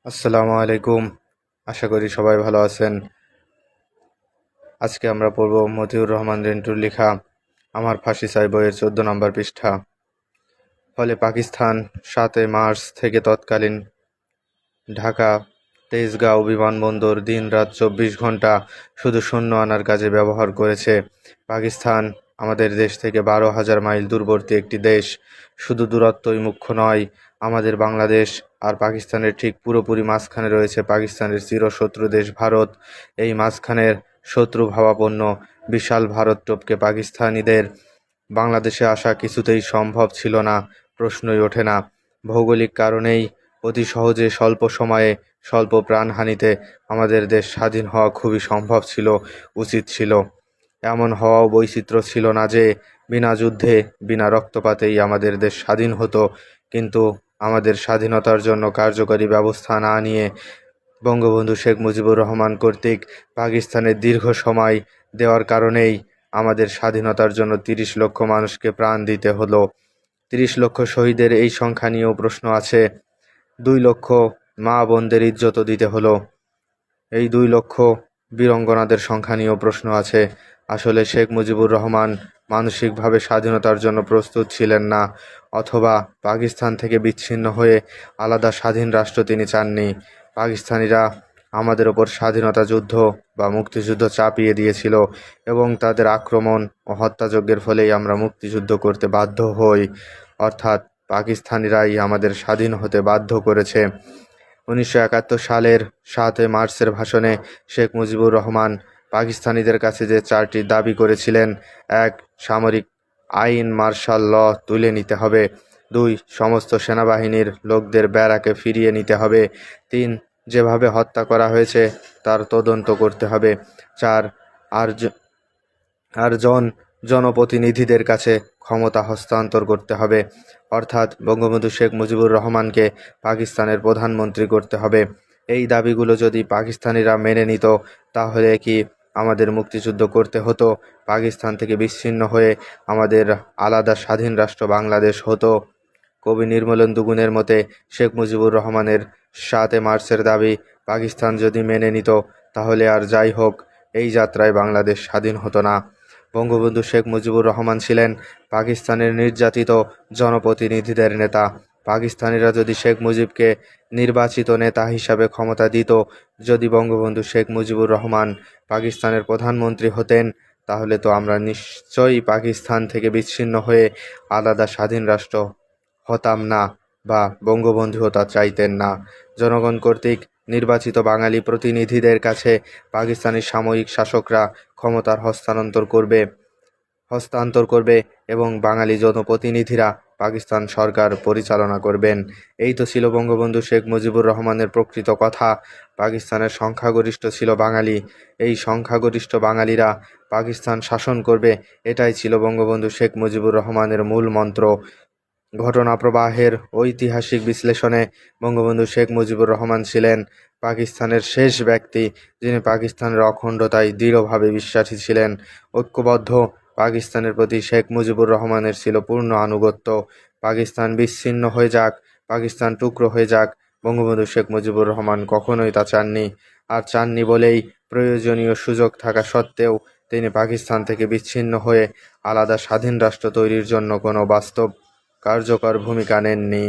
আসসালামু আলাইকুম। আশা করি সবাই ভালো আছেন। আজকে আমরা পড়ব মতিউর রহমান রিন্টুর লেখা আমার ফাঁসি চাই বইয়ের 14 নম্বর পৃষ্ঠা। ফলে পাকিস্তান 7 মার্চ থেকে তৎকালীন ঢাকা তেজগাঁও বিমানবন্দর দিন-রাত 24 ঘন্টা শুধু সৈন্য আনার কাজে ব্যবহার করেছে। পাকিস্তান আমাদের দেশ থেকে 12,000 মাইল দূরবর্তী একটি দেশ। শুধু দূরত্বই মুখ্য নয়, আমাদের বাংলাদেশ আর পাকিস্তানের ঠিক পুরোপুরি মাঝখানে রয়েছে পাকিস্তানের চিরশত্রু দেশ ভারত। এই মাঝখানের শত্রুভাবাপন্ন বিশাল ভারত টপকে পাকিস্তানিদের বাংলাদেশে আসা কিছুতেই সম্ভব ছিল না, প্রশ্নই ওঠে না। ভৌগোলিক কারণেই অতি সহজে স্বল্প সময়ে স্বল্প প্রাণহানিতে আমাদের দেশ স্বাধীন হওয়া খুবই সম্ভব ছিল, উচিত ছিল। এমন হওয়াও বৈচিত্র্য ছিল না যে বিনা যুদ্ধে বিনা রক্তপাতেই আমাদের দেশ স্বাধীন হতো। কিন্তু আমাদের স্বাধীনতার জন্য কার্যকরী ব্যবস্থা না নিয়ে বঙ্গবন্ধু শেখ মুজিবুর রহমান কর্তৃক পাকিস্তানের দীর্ঘ সময় দেওয়ার কারণেই আমাদের স্বাধীনতার জন্য 30 লক্ষ মানুষকে প্রাণ দিতে হলো। 30 লক্ষ শহীদের এই সংখ্যা নিয়েও প্রশ্ন আছে। 2 লক্ষ মা বোনদের ইজ্জতও দিতে হলো। এই 2 লক্ষ বীরাঙ্গনাদের সংখ্যা নিয়েও প্রশ্ন আছে। আসলে শেখ মুজিবুর রহমান মানসিকভাবে স্বাধীনতার জন্য প্রস্তুত ছিলেন না, অথবা পাকিস্তান থেকে বিচ্ছিন্ন হয়ে আলাদা স্বাধীন রাষ্ট্র তিনি চাননি। পাকিস্তানিরা আমাদের ওপর স্বাধীনতা যুদ্ধ বা মুক্তিযুদ্ধ চাপিয়ে দিয়েছিল এবং তাদের আক্রমণ ও হত্যাযজ্ঞের ফলেই আমরা মুক্তিযুদ্ধ করতে বাধ্য হই। অর্থাৎ পাকিস্তানিরাই আমাদের স্বাধীন হতে বাধ্য করেছে। 1971 সালের 7 মার্চের ভাষণে শেখ মুজিবুর রহমান পাকিস্তানিদের কাছে যে 4টি দাবি করেছিলেন: 1. সামরিক আইন মার্শাল ল তুলে নিতে হবে। 2. সমস্ত সেনাবাহিনীর লোকদের ব্যারাকে ফিরিয়ে নিতে হবে। 3. যেভাবে হত্যা করা হয়েছে তার তদন্ত করতে হবে। 4. আর জনপ্রতিনিধিদের কাছে ক্ষমতা হস্তান্তর করতে হবে, অর্থাৎ বঙ্গবন্ধু শেখ মুজিবুর রহমানকে পাকিস্তানের প্রধানমন্ত্রী করতে হবে। এই দাবিগুলো যদি পাকিস্তানিরা মেনে নিত, তাহলে কি আমাদের মুক্তিযুদ্ধ করতে হতো? পাকিস্তান থেকে বিচ্ছিন্ন হয়ে আমাদের আলাদা স্বাধীন রাষ্ট্র বাংলাদেশ হতো? কবি নির্মলেন্দু গুণের মতে শেখ মুজিবুর রহমানের 7 মার্চের দাবি পাকিস্তান যদি মেনে নিত, তাহলে আর যাই হোক, এই যাত্রায় বাংলাদেশ স্বাধীন হতো না। বঙ্গবন্ধু শেখ মুজিবুর রহমান ছিলেন পাকিস্তানের নির্যাতিত জনপ্রতিনিধিদের নেতা। পাকিস্তানিরা যদি শেখ মুজিবকে নির্বাচিত নেতা হিসাবে ক্ষমতা দিত, যদি বঙ্গবন্ধু শেখ মুজিবুর রহমান পাকিস্তানের প্রধানমন্ত্রী হতেন, তাহলে তো আমরা নিশ্চয়ই পাকিস্তান থেকে বিচ্ছিন্ন হয়ে আলাদা স্বাধীন রাষ্ট্র হতাম না, বা বঙ্গবন্ধুও তা চাইতেন না। জনগণ কর্তৃক নির্বাচিত বাঙালি প্রতিনিধিদের কাছে পাকিস্তানি সাময়িক শাসকরা ক্ষমতার হস্তান্তর করবে এবং বাঙালি জনপ্রতিনিধিরা পাকিস্তান সরকার পরিচালনা করবেন। এই তো ছিল বঙ্গবন্ধু শেখ মুজিবুর রহমানের প্রকৃত কথা। পাকিস্তানের সংখ্যাগরিষ্ঠ ছিল বাঙালি। এই সংখ্যাগরিষ্ঠ বাঙালিরা পাকিস্তান শাসন করবে, এটাই ছিল বঙ্গবন্ধু শেখ মুজিবুর রহমানের মূল মন্ত্র। ঘটনা প্রবাহের ঐতিহাসিক বিশ্লেষণে বঙ্গবন্ধু শেখ মুজিবুর রহমান ছিলেন পাকিস্তানের শেষ ব্যক্তি যিনি পাকিস্তানের অখণ্ডতায় দৃঢ়ভাবে বিশ্বাসী ছিলেন। ঐক্যবদ্ধ পাকিস্তানের প্রতি শেখ মুজিবুর রহমানের ছিল পূর্ণ আনুগত্য। পাকিস্তান বিচ্ছিন্ন হয়ে যাক, পাকিস্তান টুকরো হয়ে যাক, বঙ্গবন্ধু শেখ মুজিবুর রহমান কখনোই তা চাননি। আর চাননি বলেই প্রয়োজনীয় সুযোগ থাকা সত্ত্বেও তিনি পাকিস্তান থেকে বিচ্ছিন্ন হয়ে আলাদা স্বাধীন রাষ্ট্র তৈরির জন্য কোনো বাস্তব কার্যকর ভূমিকা নেননি।